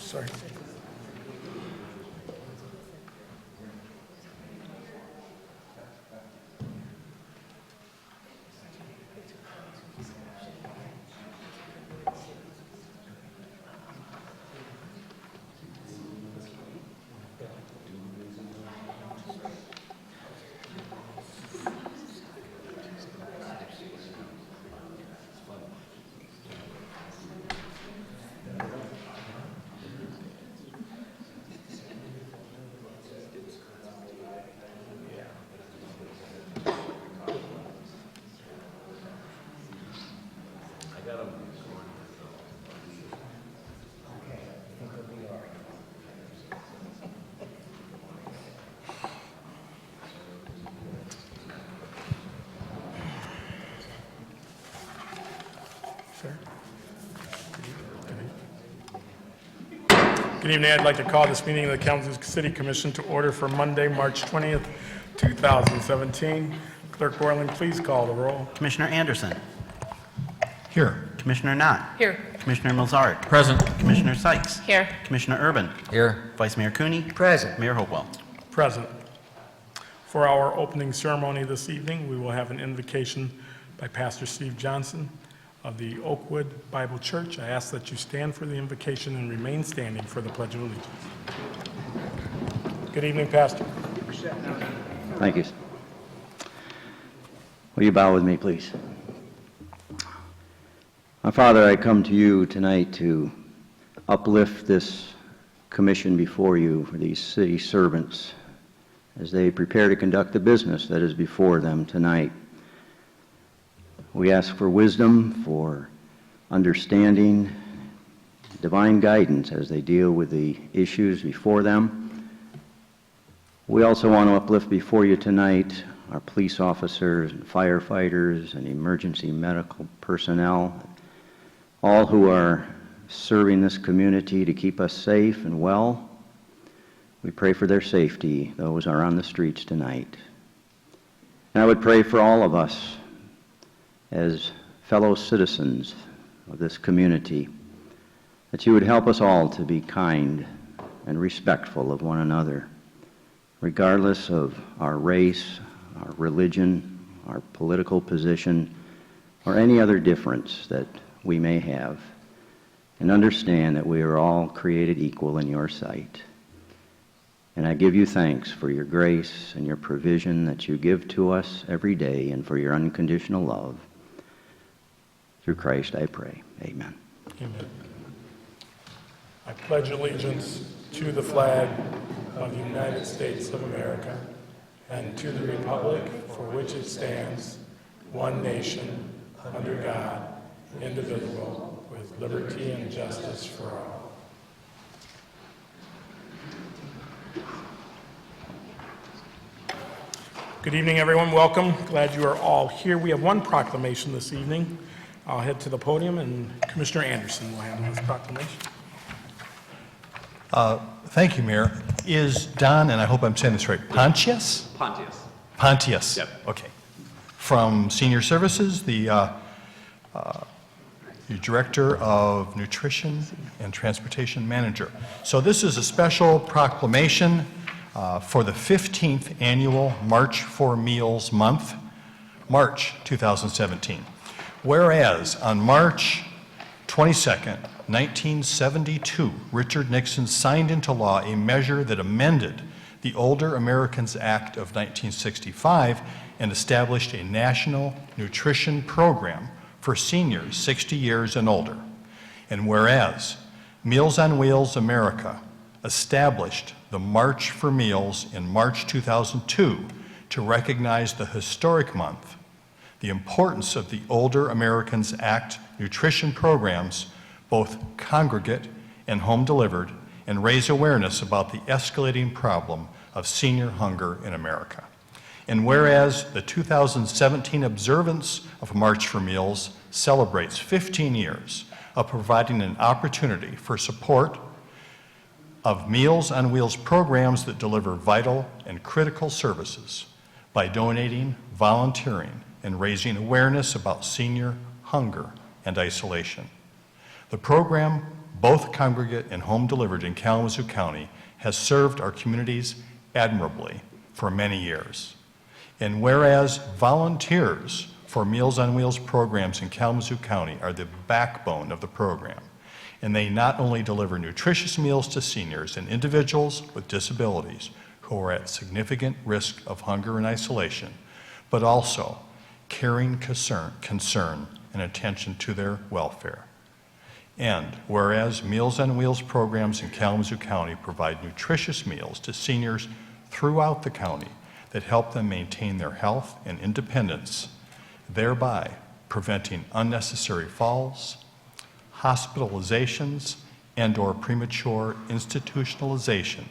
Sorry. Good evening. I'd like to call this meeting of the Kalamazoo City Commission to order for Monday, March 20th, 2017. Clerk Borland, please call the roll. Commissioner Anderson. Here. Commissioner Knott. Here. Commissioner Milzart. Present. Commissioner Sykes. Here. Commissioner Urban. Here. Vice Mayor Cooney. Present. Mayor Hopewell. Present. For our opening ceremony this evening, we will have an invocation by Pastor Steve Johnson of the Oakwood Bible Church. I ask that you stand for the invocation and remain standing for the Pledge of Allegiance. Good evening, Pastor. Thank you. Will you bow with me, please? My Father, I come to you tonight to uplift this commission before you for these city servants as they prepare to conduct the business that is before them tonight. We ask for wisdom, for understanding, divine guidance as they deal with the issues before them. We also want to uplift before you tonight our police officers and firefighters and emergency medical personnel, all who are serving this community to keep us safe and well. We pray for their safety, those who are on the streets tonight. And I would pray for all of us as fellow citizens of this community, that you would help us all to be kind and respectful of one another, regardless of our race, our religion, our political position, or any other difference that we may have, and understand that we are all created equal in your sight. And I give you thanks for your grace and your provision that you give to us every day, and for your unconditional love. Through Christ I pray. Amen. Amen. I pledge allegiance to the flag of the United States of America and to the republic for which it stands, one nation, under God, indivisible, with liberty and justice for all. Good evening, everyone. Welcome. Glad you are all here. We have one proclamation this evening. I'll head to the podium, and Commissioner Anderson will handle this proclamation. Thank you, Mayor. Is Don, and I hope I'm saying this right, Pontius? Pontius. Pontius. Yep. Okay. From Senior Services, the Director of Nutrition and Transportation Manager. So this is a special proclamation for the 15th annual March for Meals month, March 2017. Whereas on March 22nd, 1972, Richard Nixon signed into law a measure that amended the Older Americans Act of 1965 and established a national nutrition program for seniors 60 years and older. And whereas Meals on Wheels America established the March for Meals in March 2002 to recognize the historic month, the importance of the Older Americans Act nutrition programs, both congregate and home delivered, and raise awareness about the escalating problem of senior hunger in America. And whereas the 2017 observance of March for Meals celebrates 15 years of providing an opportunity for support of Meals on Wheels programs that deliver vital and critical services by donating, volunteering, and raising awareness about senior hunger and isolation. The program, both congregate and home delivered in Kalamazoo County, has served our communities admirably for many years. And whereas volunteers for Meals on Wheels programs in Kalamazoo County are the backbone of the program, and they not only deliver nutritious meals to seniors and individuals with disabilities who are at significant risk of hunger and isolation, but also caring concern and attention to their welfare. And whereas Meals on Wheels programs in Kalamazoo County provide nutritious meals to seniors throughout the county that help them maintain their health and independence, thereby preventing unnecessary falls, hospitalizations, and/or premature institutionalization,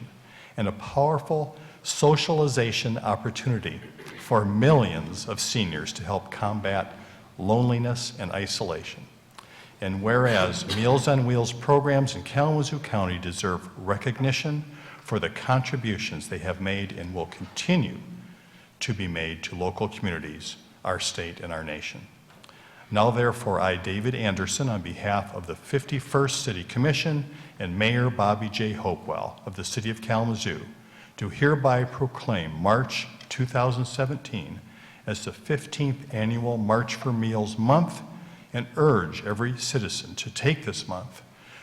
and a powerful socialization opportunity for millions of seniors to help combat loneliness and isolation. And whereas Meals on Wheels programs in Kalamazoo County deserve recognition for the contributions they have made and will continue to be made to local communities, our state, and our nation. Now therefore, I, David Anderson, on behalf of the 51st City Commission and Mayor Bobby J. Hopewell of the City of Kalamazoo, do hereby proclaim March 2017 as the 15th Annual March for Meals Month, and urge every citizen to take this month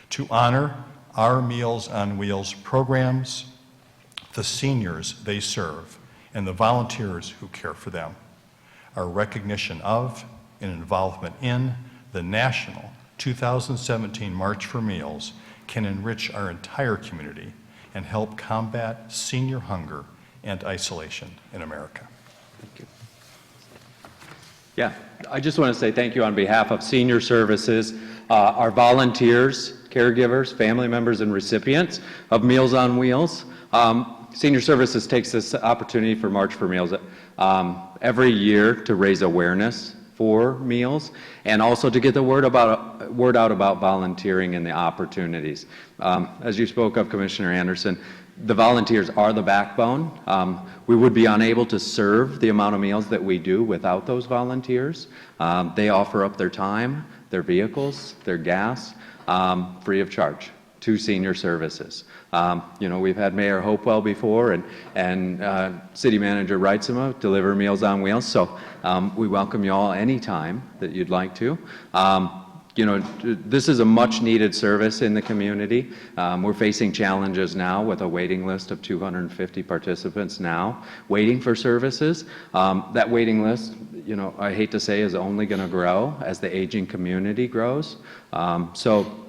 to honor our Meals on Wheels programs, the seniors they serve, and the volunteers who care for them. Our recognition of and involvement in the national 2017 March for Meals can enrich our entire community and help combat senior hunger and isolation in America. Thank you. Yeah, I just want to say thank you on behalf of Senior Services, our volunteers, caregivers, family members, and recipients of Meals on Wheels. Senior Services takes this opportunity for March for Meals every year to raise awareness for meals and also to get the word out about volunteering and the opportunities. As you spoke of, Commissioner Anderson, the volunteers are the backbone. We would be unable to serve the amount of meals that we do without those volunteers. They offer up their time, their vehicles, their gas, free of charge to Senior Services. We've had Mayor Hopewell before and City Manager Reitzema deliver Meals on Wheels, so we welcome you all anytime that you'd like to. This is a much needed service in the community. We're facing challenges now with a waiting list of 250 participants now waiting for services. That waiting list, I hate to say, is only going to grow as the aging community grows. So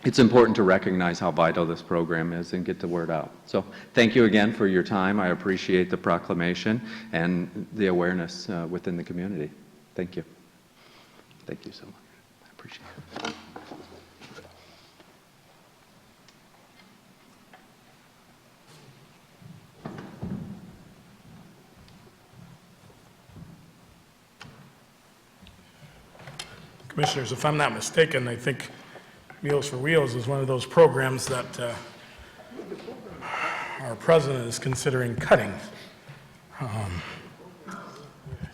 it's important to recognize how vital this program is and get the word out. So thank you again for your time. I appreciate the proclamation and the awareness within the community. Thank you. Thank you so much. I appreciate it. Commissioners, if I'm not mistaken, I think Meals for Wheels is one of those programs that our president is considering cutting.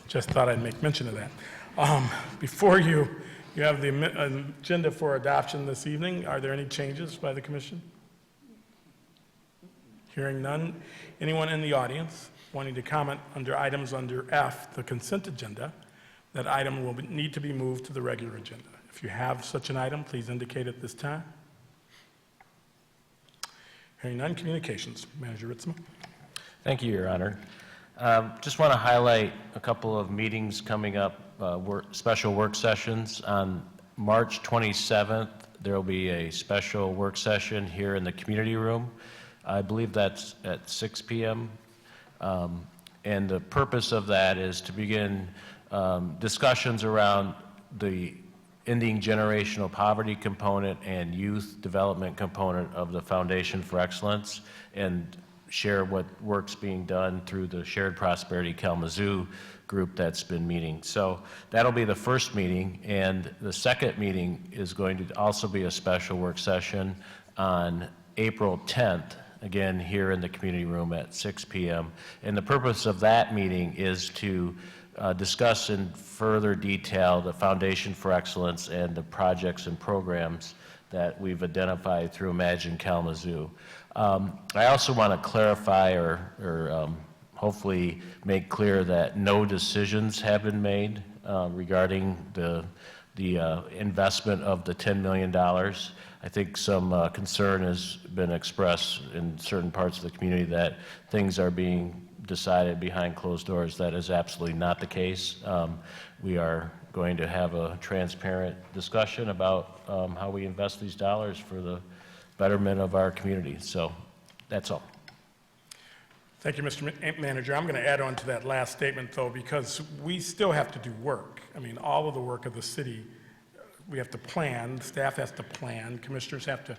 Just thought I'd make mention of that. Before you have the agenda for adoption this evening. Are there any changes by the commission? Hearing none. Anyone in the audience wanting to comment under items under F, the consent agenda? That item will need to be moved to the regular agenda. If you have such an item, please indicate at this time. Hearing none, communications. Manager Ritzman. Thank you, Your Honor. Just want to highlight a couple of meetings coming up, special work sessions. On March 27th, there will be a special work session here in the community room. I believe that's at 6 p.m. And the purpose of that is to begin discussions around the ending generational poverty component and youth development component of the Foundation for Excellence. And share what work's being done through the Shared Prosperity Kalamazoo group that's been meeting. So that'll be the first meeting, and the second meeting is going to also be a special work session on April 10th, again here in the community room at 6 p.m. And the purpose of that meeting is to discuss in further detail the Foundation for Excellence and the projects and programs that we've identified through Imagine Kalamazoo. I also want to clarify or hopefully make clear that no decisions have been made regarding the investment of the $10 million. I think some concern has been expressed in certain parts of the community that things are being decided behind closed doors. That is absolutely not the case. We are going to have a transparent discussion about how we invest these dollars for the betterment of our community. So that's all. Thank you, Mr. Manager. I'm going to add on to that last statement, though, because we still have to do work. I mean, all of the work of the city, we have to plan, staff has to plan, commissioners have to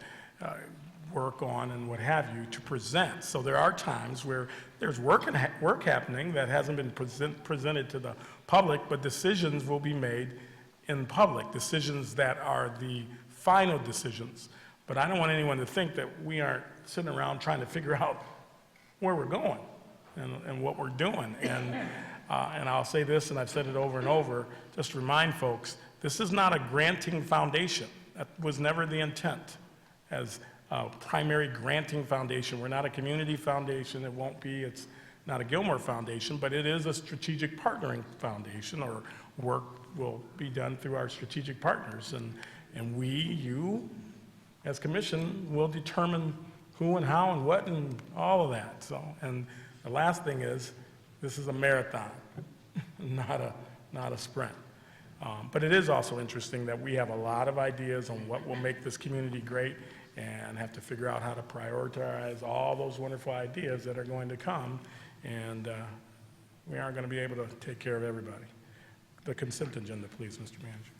work on and what have you to present. So there are times where there's work happening that hasn't been presented to the public, but decisions will be made in public, decisions that are the final decisions. But I don't want anyone to think that we aren't sitting around trying to figure out where we're going and what we're doing. And I'll say this, and I've said it over and over, just to remind folks, this is not a granting foundation. That was never the intent as a primary granting foundation. We're not a community foundation. It won't be. It's not a Gilmore Foundation, but it is a strategic partnering foundation, or work will be done through our strategic partners. And we, you, as commission, will determine who and how and what and all of that. So, and the last thing is, this is a marathon, not a sprint. But it is also interesting that we have a lot of ideas on what will make this community great, and have to figure out how to prioritize all those wonderful ideas that are going to come, and we aren't going to be able to take care of everybody. The consent agenda, please, Mr. Manager.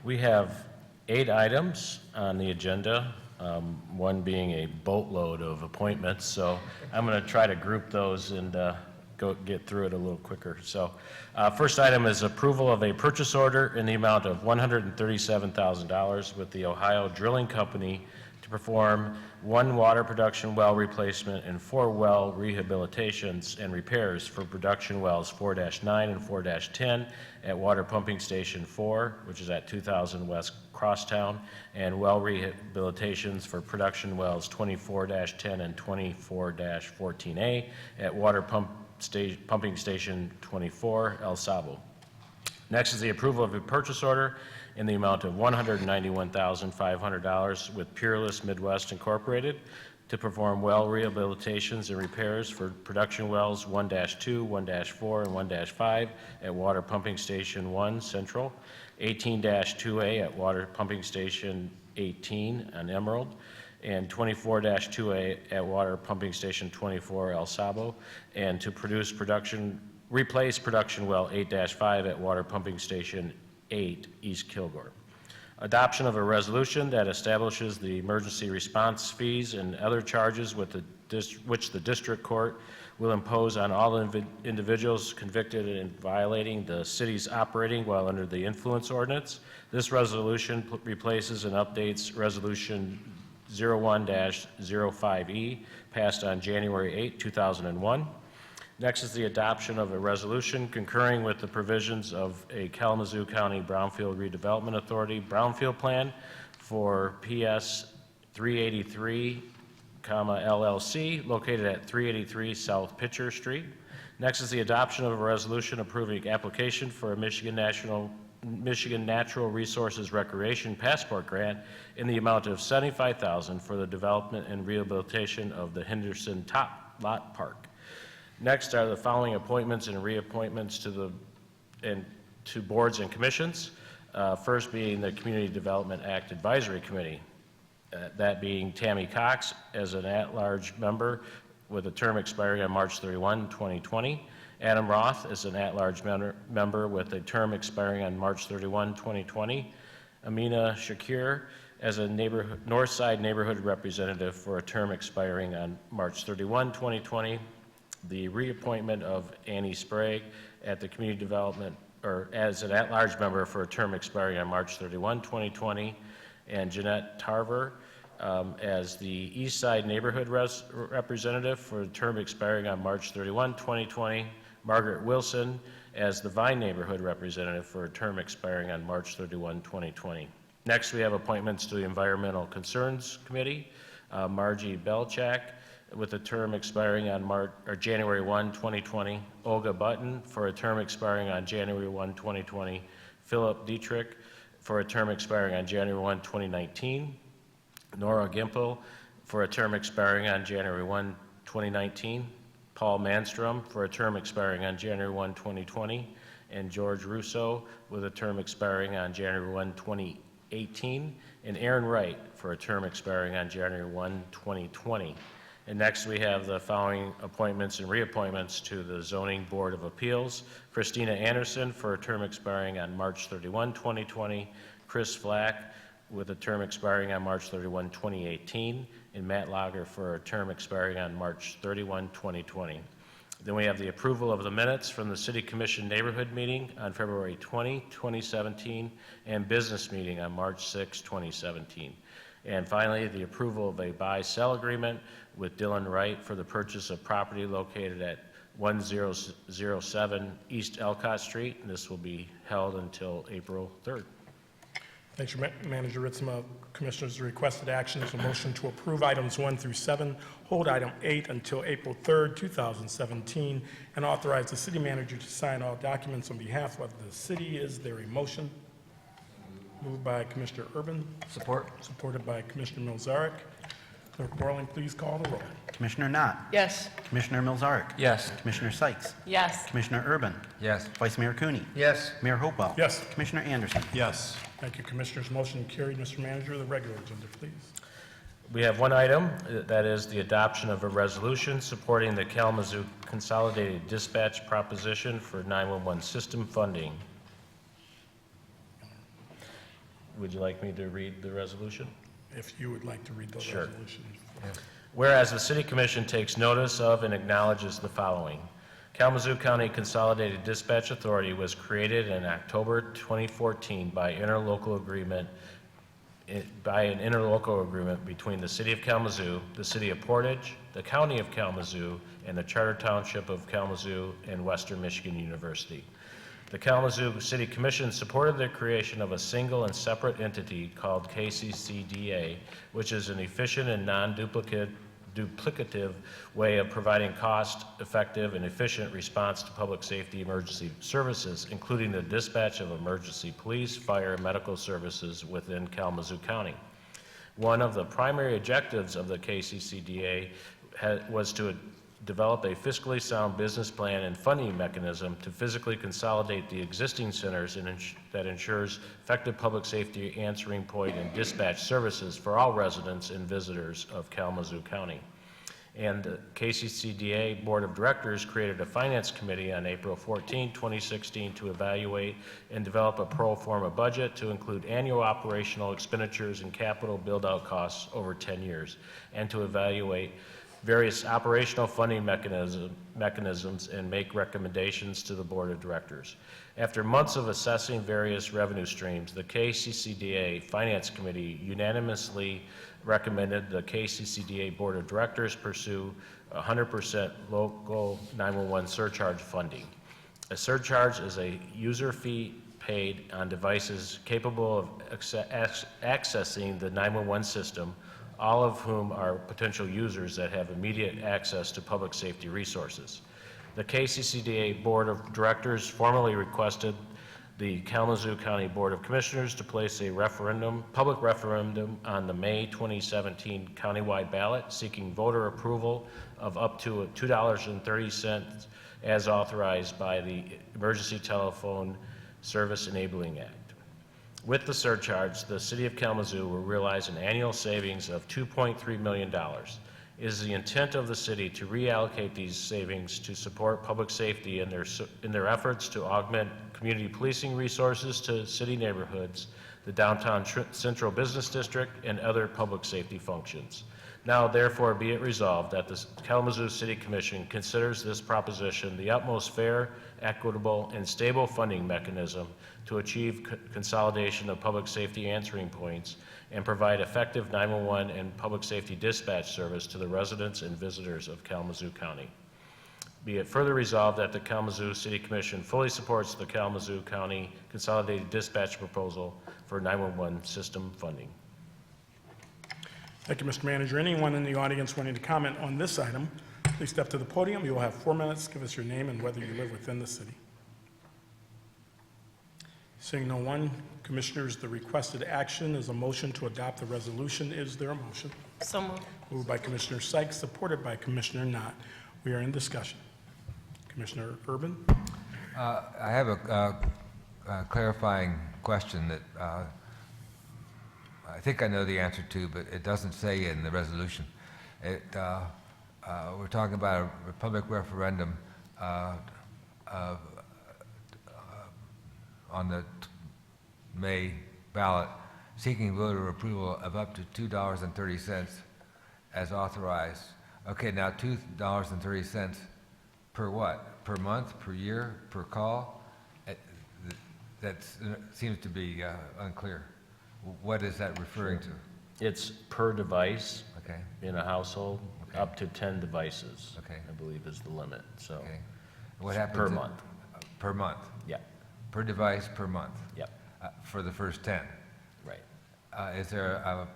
We have 8 items on the agenda, one being a boatload of appointments, so I'm going to try to group those and get through it a little quicker. So first item is approval of a purchase order in the amount of $137,000 with the Ohio Drilling Company to perform 1 water production well replacement and 4 well rehabilitations and repairs for production wells 4-9 and 4-10 at Water Pumping Station 4, which is at 2000 West Crosstown, and well rehabilitations for production wells 24-10 and 24-14A at Water Pumping Station 24, El Sabo. Next is the approval of a purchase order in the amount of $191,500 with Peerless Midwest Incorporated to perform well rehabilitations and repairs for production wells 1-2, 1-4, and 1-5 at Water Pumping Station 1 Central, 18-2A at Water Pumping Station 18 on Emerald, and 24-2A at Water Pumping Station 24 El Sabo, and to replace production well 8-5 at Water Pumping Station 8 East Kilgore. Adoption of a resolution that establishes the emergency response fees and other charges which the district court will impose on all individuals convicted in violating the city's operating while under the influence ordinance. This resolution replaces and updates Resolution 01-05E, passed on January 8, 2001. Next is the adoption of a resolution concurring with the provisions of a Kalamazoo County Brownfield Redevelopment Authority Brownfield Plan for PS 383, LLC, located at 383 South Pitcher Street. Next is the adoption of a resolution approving application for a Michigan Natural Resources Recreation Passport Grant in the amount of $75,000 for the development and rehabilitation of the Henderson Top Lot Park. Next are the following appointments and reappointments to boards and commissions. First being the Community Development Act Advisory Committee. That being Tammy Cox as an at-large member with a term expiring on March 31, 2020. Adam Roth is an at-large member with a term expiring on March 31, 2020. Amina Shakir as a North Side neighborhood representative for a term expiring on March 31, 2020. The reappointment of Annie Sprague at the Community Development, or as an at-large member for a term expiring on March 31, 2020, and Jeanette Tarver as the East Side Neighborhood Representative for a term expiring on March 31, 2020, Margaret Wilson as the Vine Neighborhood Representative for a term expiring on March 31, 2020. Next, we have appointments to the Environmental Concerns Committee, Margie Belchak with a term expiring on January 1, 2020, Olga Button for a term expiring on January 1, 2020, Philip Dietrich for a term expiring on January 1, 2019, Nora Gimple for a term expiring on January 1, 2019, Paul Manstrom for a term expiring on January 1, 2020, and George Russo with a term expiring on January 1, 2018, and Aaron Wright for a term expiring on January 1, 2020. And next we have the following appointments and reappointments to the Zoning Board of Appeals. Christina Anderson for a term expiring on March 31, 2020, Chris Flack with a term expiring on March 31, 2018, and Matt Lager for a term expiring on March 31, 2020. Then we have the approval of the minutes from the City Commission neighborhood meeting on February 20, 2017, and business meeting on March 6, 2017. And finally, the approval of a buy-sell agreement with Dylan Wright for the purchase of property located at 1007 East Elcott Street. And this will be held until April 3rd. Thanks, Manager Ritzma. Commissioners, the requested action is a motion to approve items 1 through 7, hold item 8 until April 3rd, 2017, and authorize the city manager to sign all documents on behalf of the city. Is there a motion? Moved by Commissioner Urban. Support. Supported by Commissioner Milzarek. Clerk Borling, please call the roll. Commissioner Knott. Yes. Commissioner Milzarek. Yes. Commissioner Sykes. Yes. Commissioner Urban. Yes. Vice Mayor Cooney. Yes. Mayor Hopewell. Yes. Commissioner Anderson. Yes. Thank you, Commissioners. Motion carried. Mr. Manager, the regular agenda, please. We have one item, that is the adoption of a resolution supporting the Kalamazoo Consolidated Dispatch Proposition for 911 system funding. Would you like me to read the resolution? If you would like to read those Sure. resolutions. Whereas the City Commission takes notice of and acknowledges the following. Kalamazoo County Consolidated Dispatch Authority was created in October 2014 by an interlocal agreement between the City of Kalamazoo, the City of Portage, the County of Kalamazoo, and the Charter Township of Kalamazoo and Western Michigan University. The Kalamazoo City Commission supported the creation of a single and separate entity called KCCDA, which is an efficient and non-duplicative way of providing cost-effective and efficient response to public safety emergency services, including the dispatch of emergency police, fire, and medical services within Kalamazoo County. One of the primary objectives of the KCCDA was to develop a fiscally sound business plan and funding mechanism to physically consolidate the existing centers that ensures effective public safety answering point and dispatch services for all residents and visitors of Kalamazoo County. And the KCCDA Board of Directors created a finance committee on April 14, 2016 to evaluate and develop a pro forma budget to include annual operational expenditures and capital build-out costs over 10 years, and to evaluate various operational funding mechanisms and make recommendations to the Board of Directors. After months of assessing various revenue streams, the KCCDA Finance Committee unanimously recommended the KCCDA Board of Directors pursue 100% local 911 surcharge funding. A surcharge is a user fee paid on devices capable of accessing the 911 system, all of whom are potential users that have immediate access to public safety resources. The KCCDA Board of Directors formally requested the Kalamazoo County Board of Commissioners to place a public referendum on the May 2017 countywide ballot seeking voter approval of up to $2.30 as authorized by the Emergency Telephone Service Enabling Act. With the surcharge, the City of Kalamazoo will realize an annual savings of $2.3 million. It is the intent of the city to reallocate these savings to support public safety in their efforts to augment community policing resources to city neighborhoods, the downtown central business district, and other public safety functions. Now therefore be it resolved that the Kalamazoo City Commission considers this proposition the utmost fair, equitable, and stable funding mechanism to achieve consolidation of public safety answering points and provide effective 911 and public safety dispatch service to the residents and visitors of Kalamazoo County. Be it further resolved that the Kalamazoo City Commission fully supports the Kalamazoo County Consolidated Dispatch Proposal for 911 system funding. Thank you, Mr. Manager. Anyone in the audience wanting to comment on this item, please step to the podium. You will have 4 minutes. Give us your name and whether you live within the city. Seeing no one, Commissioners, the requested action is a motion to adopt the resolution. Is there a motion? So moved. Moved by Commissioner Sykes, supported by Commissioner Knott. We are in discussion. Commissioner Urban? I have a clarifying question that I think I know the answer to, but it doesn't say in the resolution. We're talking about a public referendum on the May ballot seeking voter approval of up to $2.30 as authorized. Okay, now $2.30 per what? Per month, per year, per call? That seems to be unclear. What is that referring to? It's per device Okay, in a household, Okay. up to 10 devices, Okay. I believe is the limit, so. okay. What happens? Per month. Per month? Yeah, Per device, per month? yep, For the first 10? right. Is there a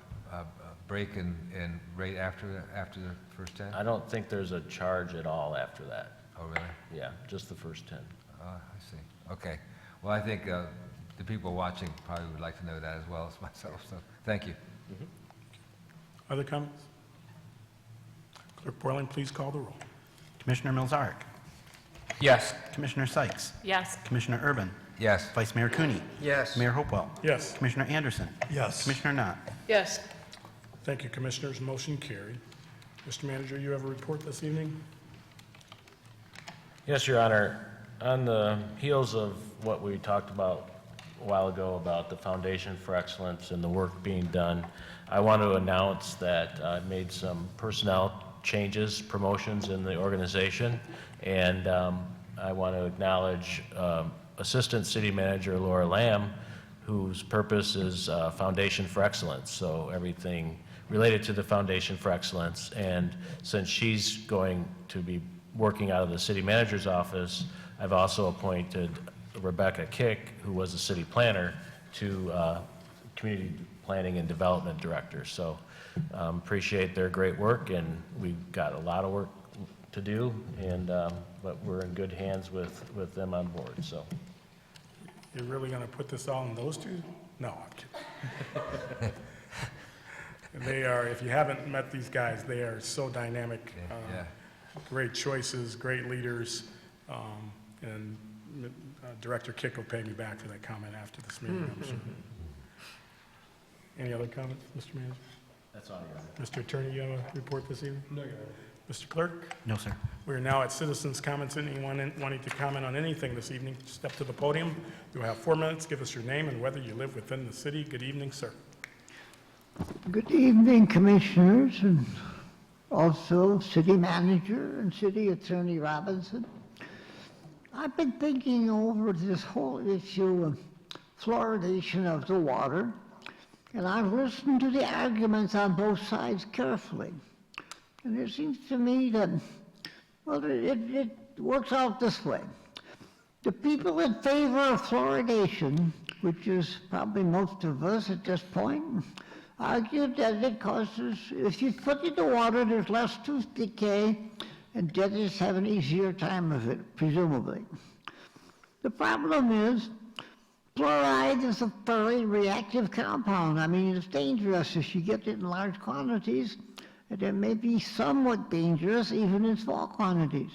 break in rate after the first 10? I don't think there's a charge at all after that. Oh, really? Yeah, just the first 10. I see. Okay. Well, I think the people watching probably would like to know that as well as myself, so thank you. Other comments? Clerk Borland, please call the roll. Commissioner Mills-Arick. Yes. Commissioner Sykes. Yes. Commissioner Urban. Yes. Vice Mayor Cooney. Yes. Mayor Hopewell. Yes. Commissioner Anderson. Yes. Commissioner Knott. Yes. Thank you, Commissioners. Motion carried. Mr. Manager, you have a report this evening? Yes, Your Honor. On the heels of what we talked about a while ago about the Foundation for Excellence and the work being done, I want to announce that I made some personnel changes, promotions in the organization, and I want to acknowledge Assistant City Manager Laura Lamb, whose purpose is Foundation for Excellence, so everything related to the Foundation for Excellence. And since she's going to be working out of the city manager's office, I've also appointed Rebecca Kick, who was a city planner, to Community Planning and Development Director. So appreciate their great work, and we've got a lot of work to do, and but we're in good hands with them on board. So You're really going to put this all in those two? No, I'm kidding. They are, if you haven't met these guys, they are so dynamic. Yeah. Great choices, great leaders, and Director Kick will pay me back for that comment after this meeting, I'm sure. Any other comments, Mr. Manager? that's all, Your Honor. Mr. Attorney, you have a report this evening? No, Your Honor. Mr. Clerk? No, sir. We are now at citizens' comments. Anyone wanting to comment on anything this evening, step to the podium. You'll have 4 minutes. Give us your name and whether you live within the city. Good evening, sir. Good evening, Commissioners, and also City Manager and City Attorney Robinson. I've been thinking over this whole issue of fluoridation of the water, and I've listened to the arguments on both sides carefully. And it seems to me that, well, it works out this way. The people in favor of fluoridation, which is probably most of us at this point, argued that it causes, if you put it in the water, there's less tooth decay, and dentists have an easier time of it, presumably. The problem is, fluoride is a very reactive compound. I mean, it's dangerous if you get it in large quantities, and it may be somewhat dangerous even in small quantities.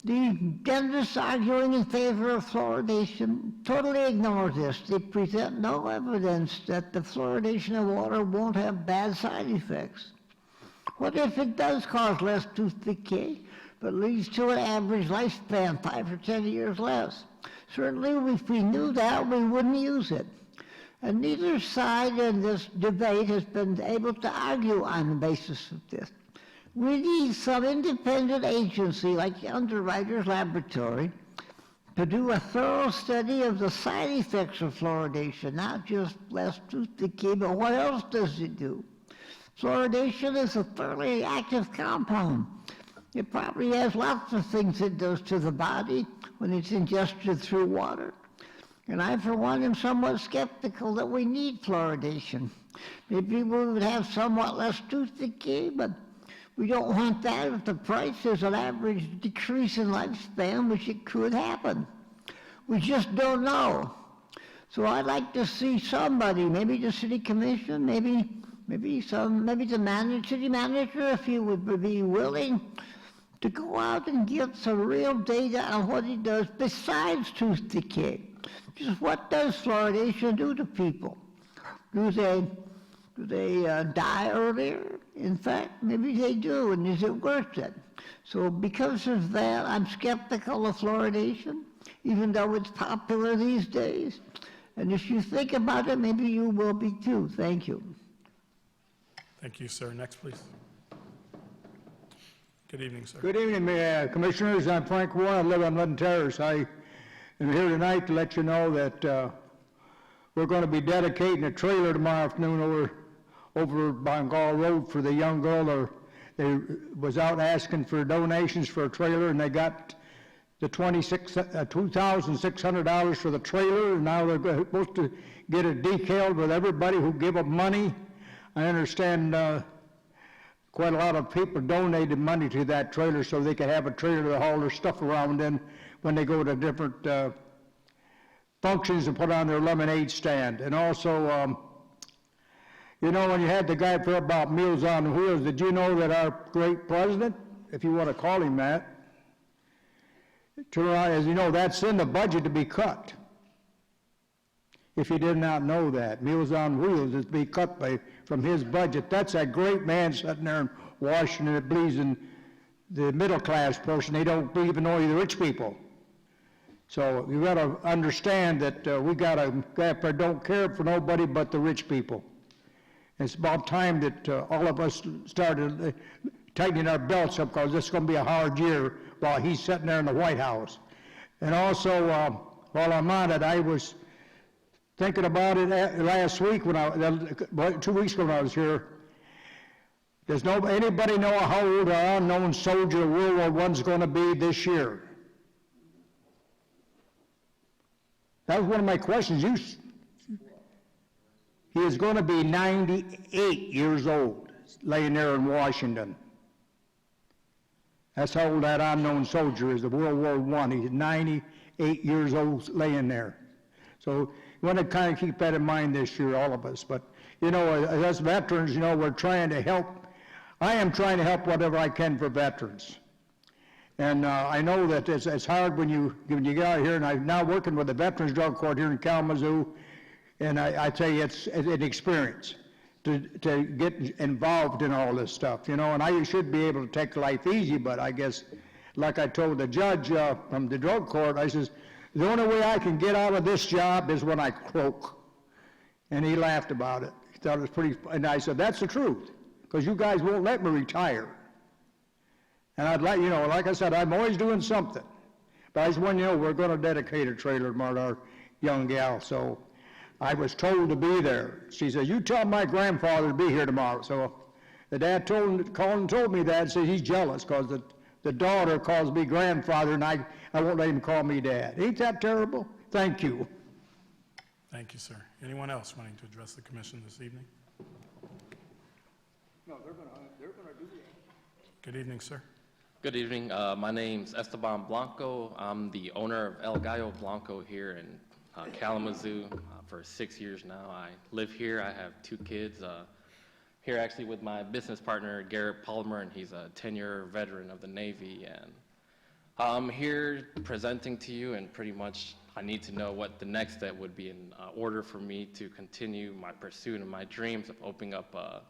The dentists arguing in favor of fluoridation totally ignore this. They present no evidence that the fluoridation of water won't have bad side effects. What if it does cause less tooth decay, but leads to an average lifespan 5 or 10 years less? Certainly, if we knew that, we wouldn't use it. And neither side in this debate has been able to argue on the basis of this. We need some independent agency like the Underwriters Laboratory to do a thorough study of the side effects of fluoridation, not just less tooth decay, but what else does it do? Fluoridation is a thoroughly active compound. It probably has lots of things it does to the body when it's ingested through water. And I, for one, am somewhat skeptical that we need fluoridation. Maybe we would have somewhat less tooth decay, but we don't want that if the price is an average decrease in lifespan, which it could happen. We just don't know. So I'd like to see somebody, maybe the city commission, maybe the city manager, if he would be willing to go out and get some real data on what it does besides tooth decay. Just what does fluoridation do to people? Do they die earlier? In fact, maybe they do, and is it worth it? So because of that, I'm skeptical of fluoridation, even though it's popular these days. And if you think about it, maybe you will be too. Thank you. Thank you, sir. Next, please. Good evening, sir. Good evening, Commissioners. I'm Frank Warren. I live on Ludden Terrace. I am here tonight to let you know that we're going to be dedicating a trailer tomorrow afternoon over Bengal Road for the young girl that was out asking for donations for a trailer, and they got the $2,600 for the trailer, and now they're supposed to get it decaled with everybody who give up money. I understand quite a lot of people donated money to that trailer so they could have a trailer to haul their stuff around in when they go to different functions and put on their lemonade stand. And also, you know, when you had the guy for about Meals on Wheels, did you know that our great president, if you want to call him that, as you know, that's in the budget to be cut. If you did not know that, Meals on Wheels is to be cut from his budget. That's a great man sitting there in Washington that believes in the middle class person. They don't even know the rich people. So you got to understand that we got a guy that don't care for nobody but the rich people. It's about time that all of us started tightening our belts up, because this is going to be a hard year while he's sitting there in the White House. And also, while I'm on it, I was thinking about it last week 2 weeks ago when I was here. Does anybody know how old our unknown soldier of World War I is going to be this year? That was one of my questions. He is going to be 98 years old, laying there in Washington. That's how old that unknown soldier is, of World War I. He's 98 years old, laying there. So we want to kind of keep that in mind this year, all of us. But, you know, as veterans, you know, we're trying to help. I am trying to help whatever I can for veterans. And I know that it's hard when you get out here, and I'm now working with the Veterans Drug Court here in Kalamazoo, and I tell you, it's an experience to get involved in all this stuff, you know, and I should be able to take life easy, but I guess, like I told the judge from the drug court, I says, the only way I can get out of this job is when I croak. And he laughed about it. He thought it was pretty, and I said, that's the truth, because you guys won't let me retire. And I'd like, you know, like I said, I'm always doing something. But I just want you to know, we're going to dedicate a trailer tomorrow to our young gal, so I was told to be there. She said, you tell my grandfather to be here tomorrow. So the dad called and told me that, and said he's jealous because the daughter calls me grandfather, and I won't let him call me dad. Ain't that terrible? Thank you. Thank you, sir. Anyone else wanting to address the commission this evening? No, they're going to do that. Good evening, sir. Good evening. My name's Esteban Blanco. I'm the owner of El Gallo Blanco here in Kalamazoo for 6 years now. I live here. I have 2 kids. Here actually with my business partner, Garrett Palmer, and he's a 10-year veteran of the Navy. And I'm here presenting to you, and pretty much I need to know what the next step would be in order for me to continue my pursuit and my dreams of opening up a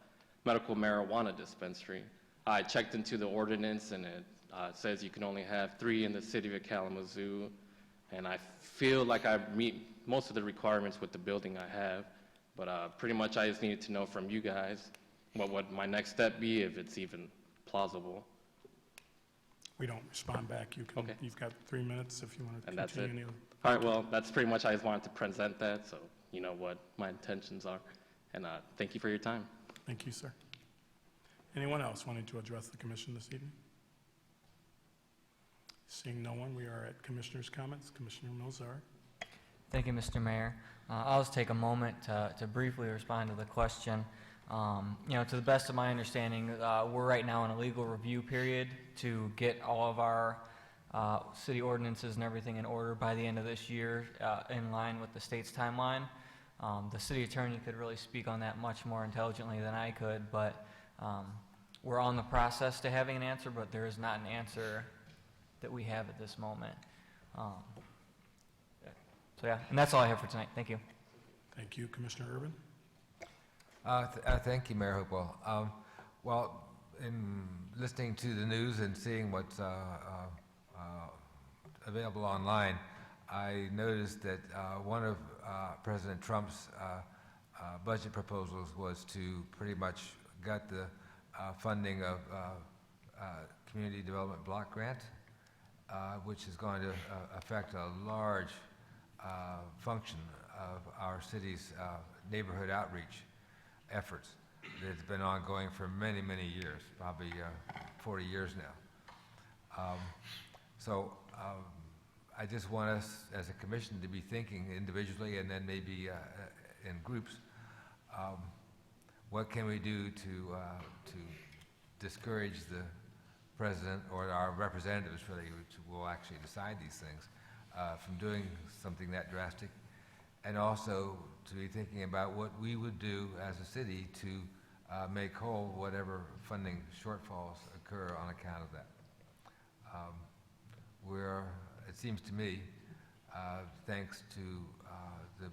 medical marijuana dispensary. I checked into the ordinance, and it says you can only have 3 in the city of Kalamazoo, and I feel like I meet most of the requirements with the building I have. But pretty much I just needed to know from you guys what would my next step be, if it's even plausible. We don't respond back. You can, Okay. you've got 3 minutes if you want to And that's it. continue. All right, well, that's pretty much, I just wanted to present that, so you know what my intentions are. And thank you for your time. Thank you, sir. Anyone else wanting to address the commission this evening? Seeing no one, we are at commissioners' comments. Commissioner Milzar. Thank you, Mr. Mayor. I'll just take a moment to briefly respond to the question. To the best of my understanding, we're right now in a legal review period to get all of our city ordinances and everything in order by the end of this year, in line with the state's timeline. The city attorney could really speak on that much more intelligently than I could, but we're on the process to having an answer, but there is not an answer that we have at this moment. So yeah, and that's all I have for tonight. Thank you. Thank you, Commissioner Urban. Thank you, Mayor Hopewell. Well, in listening to the news and seeing what's available online, I noticed that one of President Trump's budget proposals was to pretty much gut the funding of Community Development Block Grant, which is going to affect a large function of our city's neighborhood outreach efforts that has been ongoing for many, many years, probably 40 years now. I just want us as a commission to be thinking individually and then maybe in groups, what can we do to discourage the president or our representatives, really, which will actually decide these things, from doing something that drastic, and also to be thinking about what we would do as a city to make whole whatever funding shortfalls occur on account of that. It seems to me, thanks to the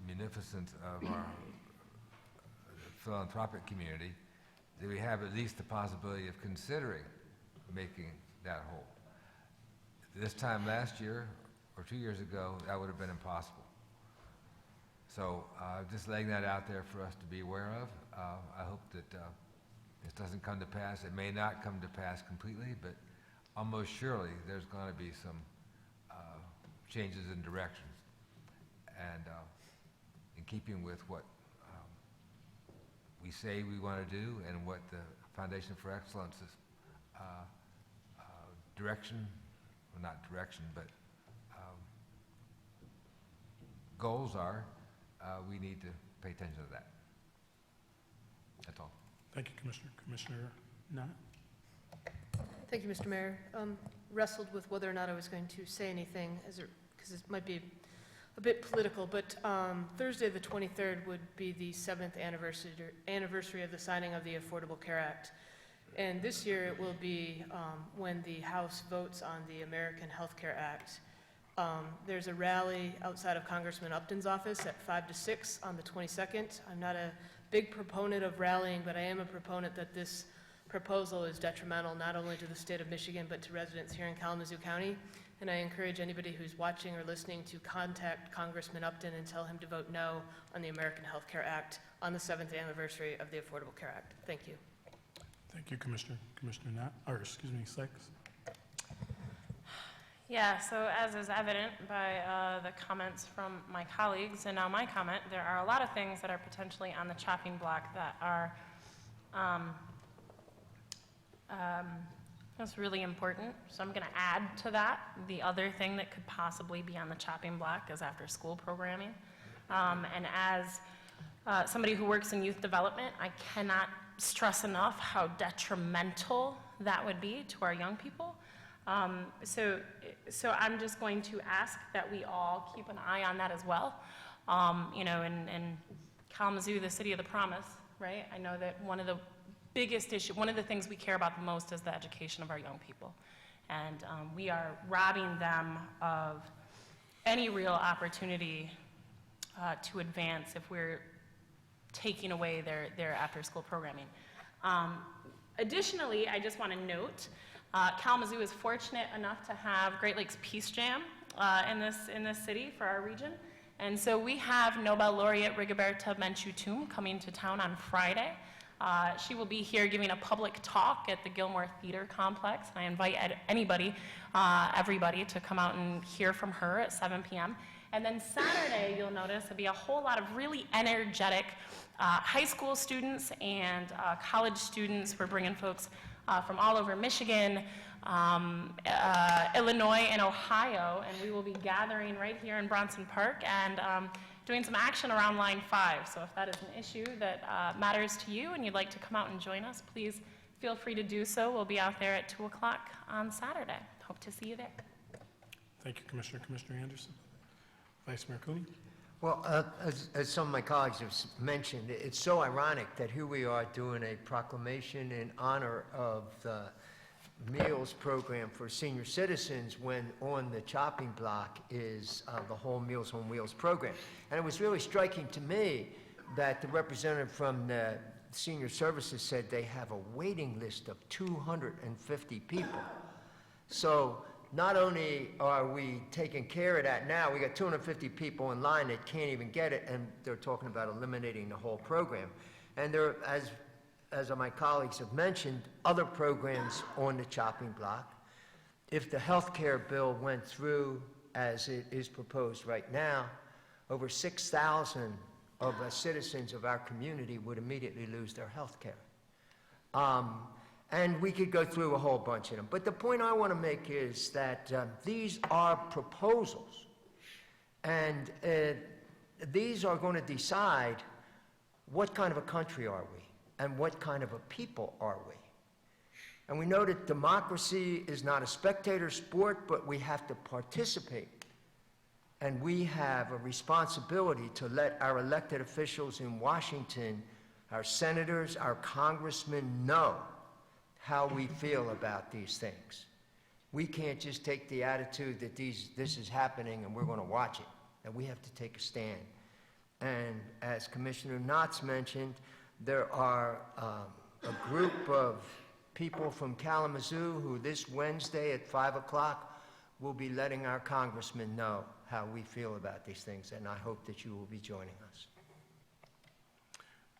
munificence of our philanthropic community, that we have at least the possibility of considering making that whole. This time last year or 2 years ago, that would have been impossible. So just laying that out there for us to be aware of. I hope that this doesn't come to pass. It may not come to pass completely, but almost surely there's going to be some changes in directions. And in keeping with what we say we want to do and what the Foundation for Excellence's direction, well, not direction, but goals are, we need to pay attention to that. That's all. Thank you, Commissioner. Commissioner Knott. Thank you, Mr. Mayor. Wrestled with whether or not I was going to say anything, because it might be a bit political, but Thursday the 23rd would be the 7th anniversary of the signing of the Affordable Care Act. And this year it will be when the House votes on the American Health Care Act. There's a rally outside of Congressman Upton's office at 5 to 6 on the 22nd. I'm not a big proponent of rallying, but I am a proponent that this proposal is detrimental not only to the state of Michigan, but to residents here in Kalamazoo County. And I encourage anybody who's watching or listening to contact Congressman Upton and tell him to vote no on the American Health Care Act on the 7th anniversary of the Affordable Care Act. Thank you. Thank you, Commissioner. Commissioner Knott, or excuse me, Sykes. Yeah, so as is evident by the comments from my colleagues and now my comment, there are a lot of things that are potentially on the chopping block that are that's really important. So I'm going to add to that. The other thing that could possibly be on the chopping block is after-school programming. And as somebody who works in youth development, I cannot stress enough how detrimental that would be to our young people. So I'm just going to ask that we all keep an eye on that as well. In Kalamazoo, the city of the promise, right? I know that one of the biggest issue, one of the things we care about the most is the education of our young people. And we are robbing them of any real opportunity to advance if we're taking away their after-school programming. Additionally, I just want to note, Kalamazoo is fortunate enough to have Great Lakes Peace Jam in this city for our region. And so we have Nobel laureate Rigoberta Menchú coming to town on Friday. She will be here giving a public talk at the Gilmore Theater Complex, and I invite anybody, everybody to come out and hear from her at 7 p.m. And then Saturday, you'll notice, there'll be a whole lot of really energetic high school students and college students. We're bringing folks from all over Michigan, Illinois, and Ohio, and we will be gathering right here in Bronson Park and doing some action around Line 5. So if that is an issue that matters to you and you'd like to come out and join us, please feel free to do so. We'll be out there at 2 o'clock on Saturday. Hope to see you there. Thank you, Commissioner. Commissioner Anderson. Vice Mayor Cooney. Well, as some of my colleagues have mentioned, it's so ironic that here we are doing a proclamation in honor of the meals program for senior citizens when on the chopping block is the whole Meals on Wheels program. And it was really striking to me that the representative from the Senior Services said they have a waiting list of 250 people. So not only are we taking care of that now, we got 250 people in line that can't even get it, and they're talking about eliminating the whole program. And there, as my colleagues have mentioned, other programs on the chopping block. If the health care bill went through as it is proposed right now, over 6,000 of the citizens of our community would immediately lose their health care. And we could go through a whole bunch of them. But the point I want to make is that these are proposals. And these are going to decide what kind of a country are we and what kind of a people are we. And we know that democracy is not a spectator sport, but we have to participate. And we have a responsibility to let our elected officials in Washington, our senators, our congressmen know how we feel about these things. We can't just take the attitude that this is happening and we're going to watch it, and we have to take a stand. And as Commissioner Knotts mentioned, there are a group of people from Kalamazoo who this Wednesday at 5 o'clock will be letting our congressmen know how we feel about these things, and I hope that you will be joining us.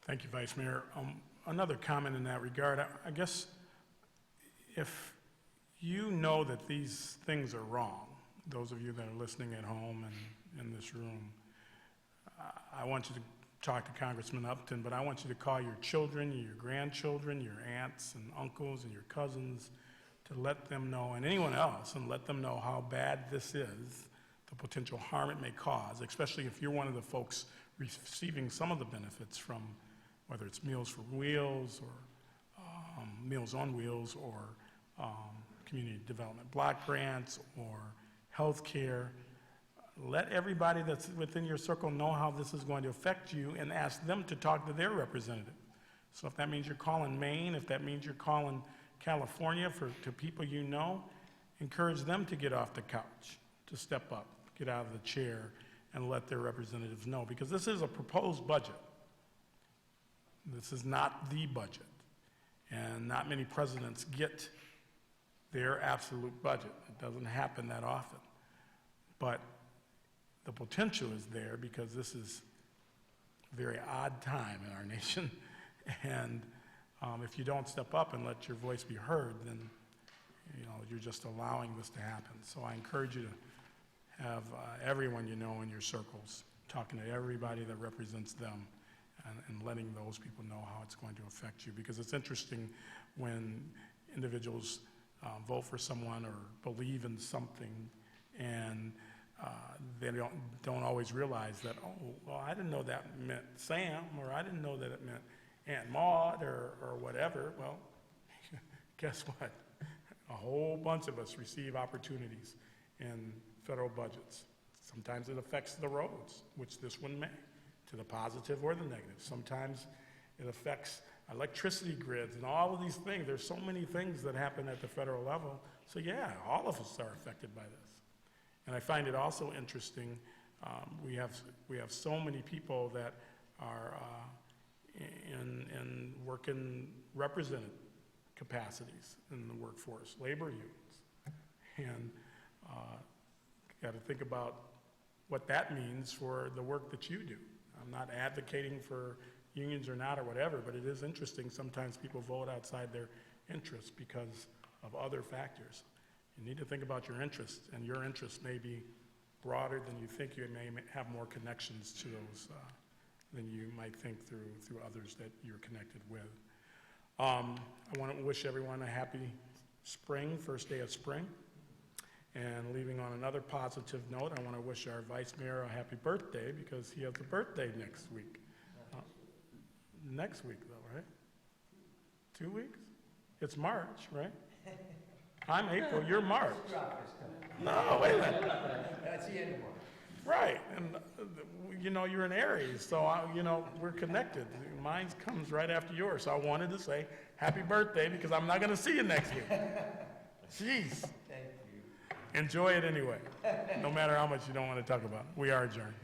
Thank you, Vice Mayor. Another comment in that regard, I guess if you know that these things are wrong, those of you that are listening at home and in this room, I want you to talk to Congressman Upton, but I want you to call your children, your grandchildren, your aunts and uncles and your cousins to let them know, and anyone else, and let them know how bad this is, the potential harm it may cause, especially if you're one of the folks receiving some of the benefits from whether it's Meals for Wheels or Meals on Wheels or community development block grants or health care. Let everybody that's within your circle know how this is going to affect you and ask them to talk to their representative. So if that means you're calling Maine, if that means you're calling California to people you know, encourage them to get off the couch, to step up, get out of the chair, and let their representatives know. Because this is a proposed budget. This is not the budget. And not many presidents get their absolute budget. It doesn't happen that often. But the potential is there because this is a very odd time in our nation. And if you don't step up and let your voice be heard, then you're just allowing this to happen. So I encourage you to have everyone you know in your circles, talking to everybody that represents them, and letting those people know how it's going to affect you. Because it's interesting when individuals vote for someone or believe in something, and they don't always realize that, oh, well, I didn't know that meant Sam, or I didn't know that it meant Aunt Maud, or whatever. Well, guess what? A whole bunch of us receive opportunities in federal budgets. Sometimes it affects the roads, which this one may, to the positive or the negative. Sometimes it affects electricity grids and all of these things. There's so many things that happen at the federal level. So yeah, all of us are affected by this. And I find it also interesting, we have so many people that are in working represented capacities in the workforce, labor unions. And got to think about what that means for the work that you do. I'm not advocating for unions or not or whatever, but it is interesting. Sometimes people vote outside their interests because of other factors. You need to think about your interests, and your interests may be broader than you think. You may have more connections to those than you might think through others that you're connected with. I want to wish everyone a happy spring, first day of spring. And leaving on another positive note, I want to wish our Vice Mayor a happy birthday because he has a birthday next week. Next week, though, right? 2 weeks? It's March, right? I'm April, you're March. No, wait a minute. That's the end of March. Right, and you know, you're an Aries, so you know, we're connected. Mine comes right after yours, so I wanted to say happy birthday because I'm not going to see you next week. Jeez. Thank you. Enjoy it anyway, no matter how much you don't want to talk about it. We are adjourned.